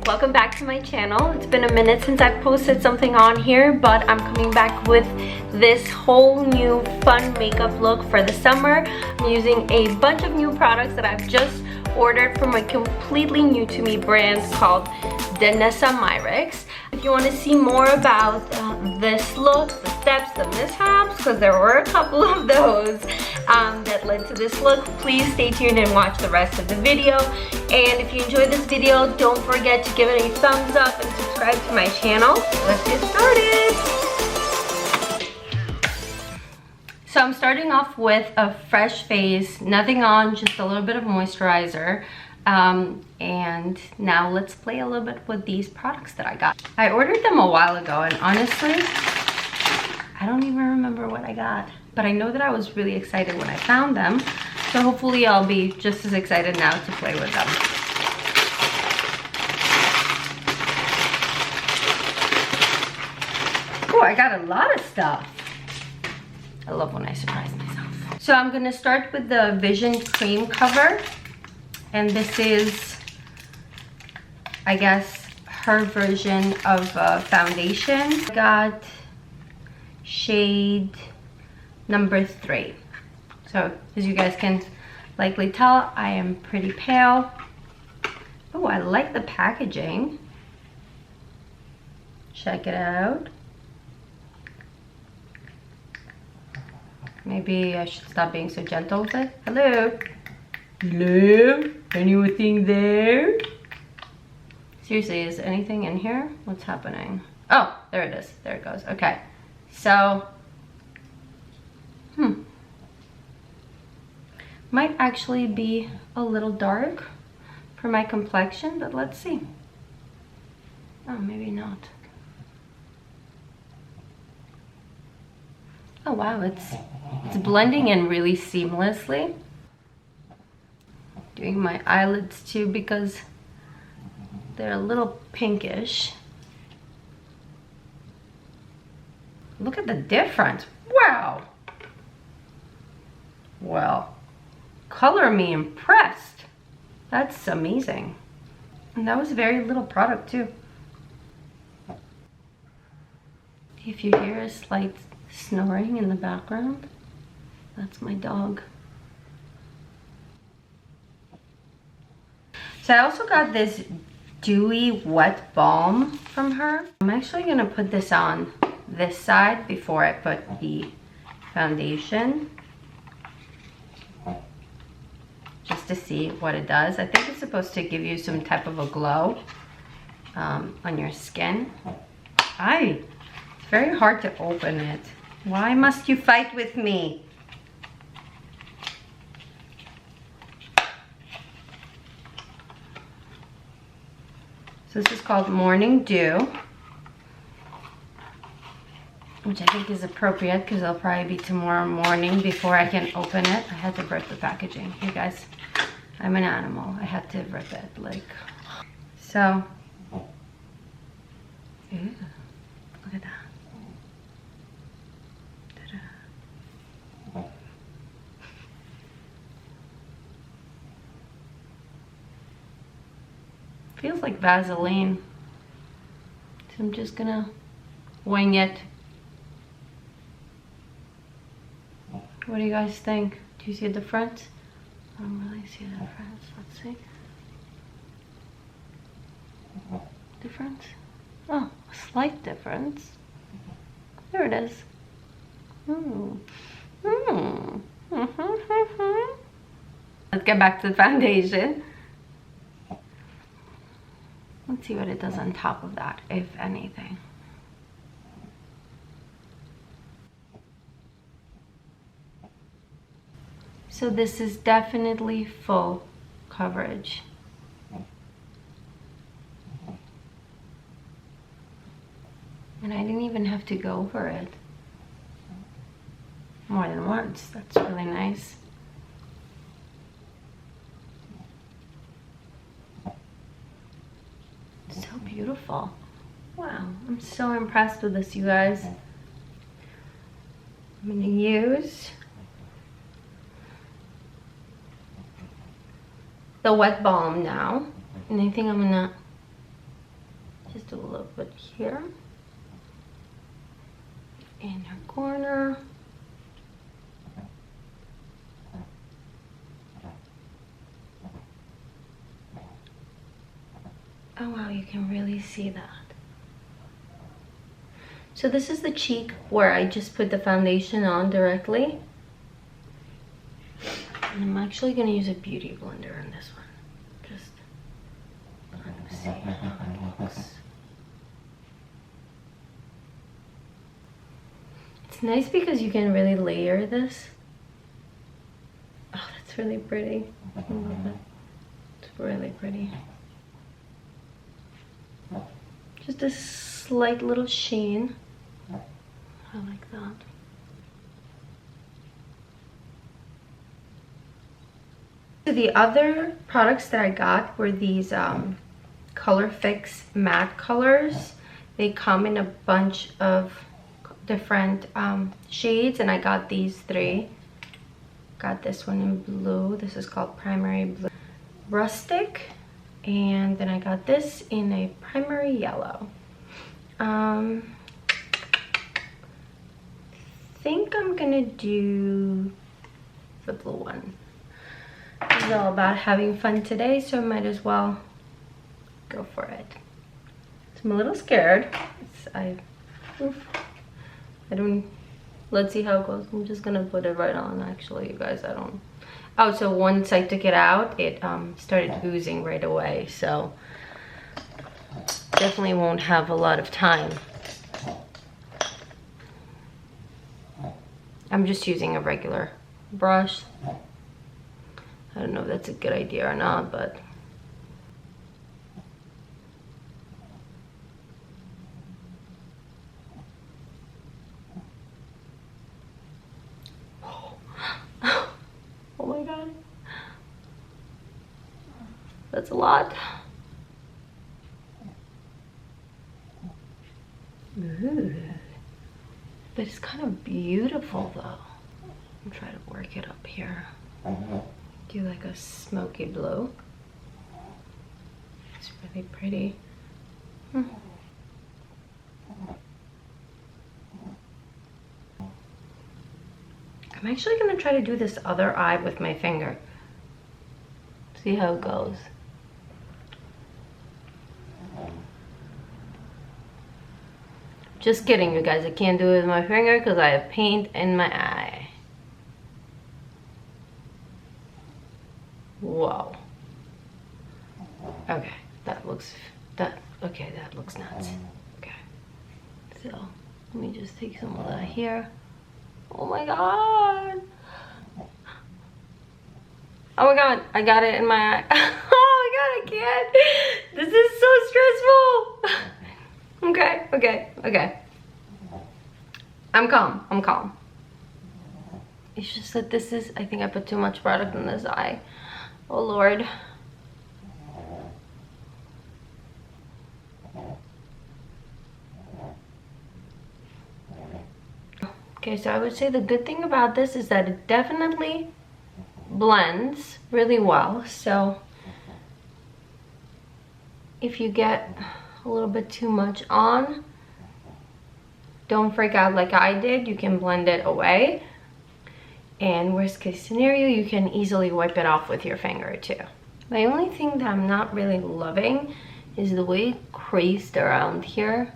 welcome back to my channel. It's been a minute since I've posted something on here, but I'm coming back with this whole new fun makeup look for the summer. I'm using a bunch of new products that I've just ordered from a completely new to me brand called Danessa Myricks. If you want to see more about this look, the steps, the mishaps, because there were a couple of those that led to this look, please stay tuned and watch the rest of the video. And if you enjoyed this video, don't forget to give it a thumbs up and subscribe to my channel. Let's get started. So I'm starting off with a fresh face, nothing on, just a little bit of moisturizer. And now let's play a little bit with these products that I got. I ordered them a while ago, and honestly, I don't even remember what I got, but I know that I was really excited when I found them. So hopefully I'll be just as excited now to play with them. Oh, I got a lot of stuff. I love when I surprise myself. So I'm gonna start with the Vision Cream Cover. And this is, I guess, her version of foundation. I got shade number 3. So as you guys can likely tell, I am pretty pale. Oh, I like the packaging. Check it out. Maybe I should stop being so gentle with it. Hello. Hello? Anything there? Seriously, is anything in here? What's happening? Oh, there it is. There it goes. Okay. So, might actually be a little dark for my complexion, but let's see. Oh, maybe not. Oh wow, it's blending in really seamlessly. Doing my eyelids too because they're a little pinkish. Look at the difference. Wow. Well, color me impressed. That's amazing. And that was very little product too. If you hear a slight snoring in the background, that's my dog. So I also got this dewy wet balm from her. I'm actually gonna put this on this side before I put the foundation, just to see what it does. I think it's supposed to give you some type of a glow on your skin. It's very hard to open it. Why must you fight with me? So this is called Morning Dew, which I think is appropriate because it'll probably be tomorrow morning before I can open it. I had to rip the packaging. You guys, I'm an animal. I had to rip it, like. So, ew, look at that. Feels like Vaseline. So I'm just gonna wing it. What do you guys think? Do you see a difference? I don't really see a difference. Let's see. Difference? Oh, a slight difference. There it is. Let's get back to the foundation. Let's see what it does on top of that, if anything. So this is definitely full coverage. And I didn't even have to go over it more than once. That's really nice. So beautiful. Wow, I'm so impressed with this, you guys. I'm gonna use the wet balm now, and I think I'm gonna Just do a little bit here. In her corner. Oh wow, you can really see that. So this is the cheek where I just put the foundation on directly. And I'm actually gonna use a beauty blender on this one. Just kind of see how it looks. It's nice because you can really layer this. Oh, that's really pretty. I love it. It's really pretty. Just a slight little sheen. I like that. So the other products that I got were these Color Fix matte colors. They come in a bunch of different shades, and I got these 3. Got this one in blue. This is called Primary Blue Rustic. And then I got this in a primary yellow. I think I'm gonna do the blue one. It's all about having fun today, so I might as well go for it. So I'm a little scared. Let's see how it goes. I'm just gonna put it right on, actually, you guys. Oh, so once I took it out, it started oozing right away, so definitely won't have a lot of time. I'm just using a regular brush. I don't know if that's a good idea or not, but oh my god, that's a lot. Ooh. But it's kind of beautiful though. I'm trying to work it up here. Do like a smoky blue. It's really pretty. I'm actually gonna try to do this other eye with my finger. See how it goes. Just kidding, you guys. I can't do it with my finger because I have paint in my eye. Whoa. Okay, that looks nuts. Okay. So, let me just take some of that here. Oh my god. Oh my god, I got it in my eye. Oh my god, I can't. This is so stressful. Okay. I'm calm. It's just that this is, I think I put too much product in this eye. Oh Lord. Okay, so I would say the good thing about this is that it definitely blends really well. So if you get a little bit too much on, don't freak out like I did. You can blend it away, and worst case scenario, you can easily wipe it off with your finger too. My only thing that I'm not really loving is the way it creased around here.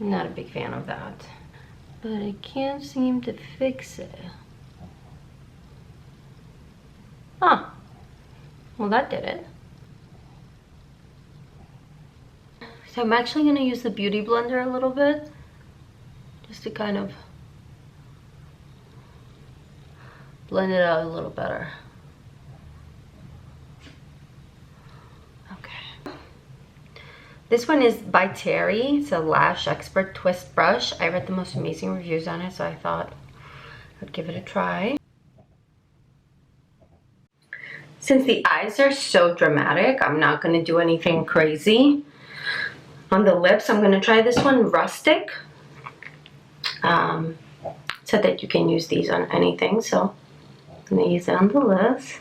I'm not a big fan of that, but I can't seem to fix it. Huh, well that did it. So I'm actually going to use the Beauty Blender a little bit, just to kind of blend it out a little better. Okay. This one is by Terry. It's a Lash Expert Twist Brush. I read the most amazing reviews on it, so I thought I'd give it a try. Since the eyes are so dramatic, I'm not going to do anything crazy. On the lips, I'm going to try this one, Rustic. So that you can use these on anything. So I'm going to use it on the lips.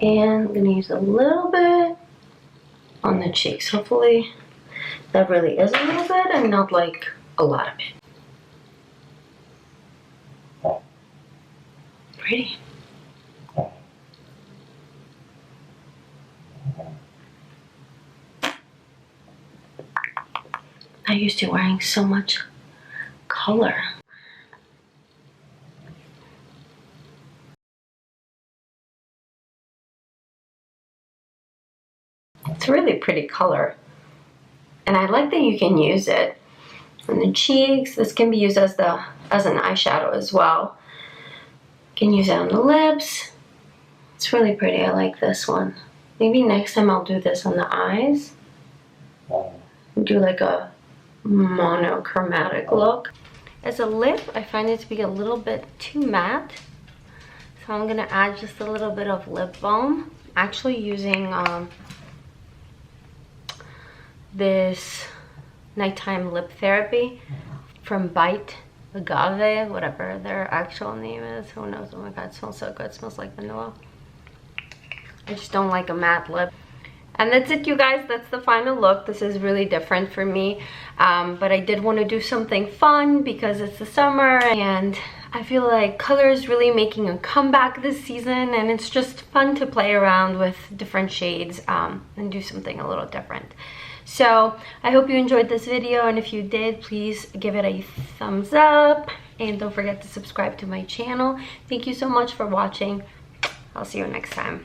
And I'm going to use a little bit on the cheeks. Hopefully that really is a little bit and not like a lot of it. Pretty. I used to wearing so much color. It's a really pretty color. And I like that you can use it on the cheeks. This can be used as an eyeshadow as well. You can use it on the lips. It's really pretty. I like this one. Maybe next time I'll do this on the eyes. Do like a monochromatic look. As a lip, I find it to be a little bit too matte. So I'm gonna add just a little bit of lip balm. Actually using this nighttime lip therapy from Bite Agave, whatever their actual name is. Who knows? Oh my god, it smells so good. It smells like vanilla. I just don't like a matte lip. And that's it, you guys. That's the final look. This is really different for me, but I did want to do something fun because it's the summer and I feel like color is really making a comeback this season, and it's just fun to play around with different shades and do something a little different. So I hope you enjoyed this video, and if you did, please give it a thumbs up and don't forget to subscribe to my channel. Thank you so much for watching. I'll see you next time.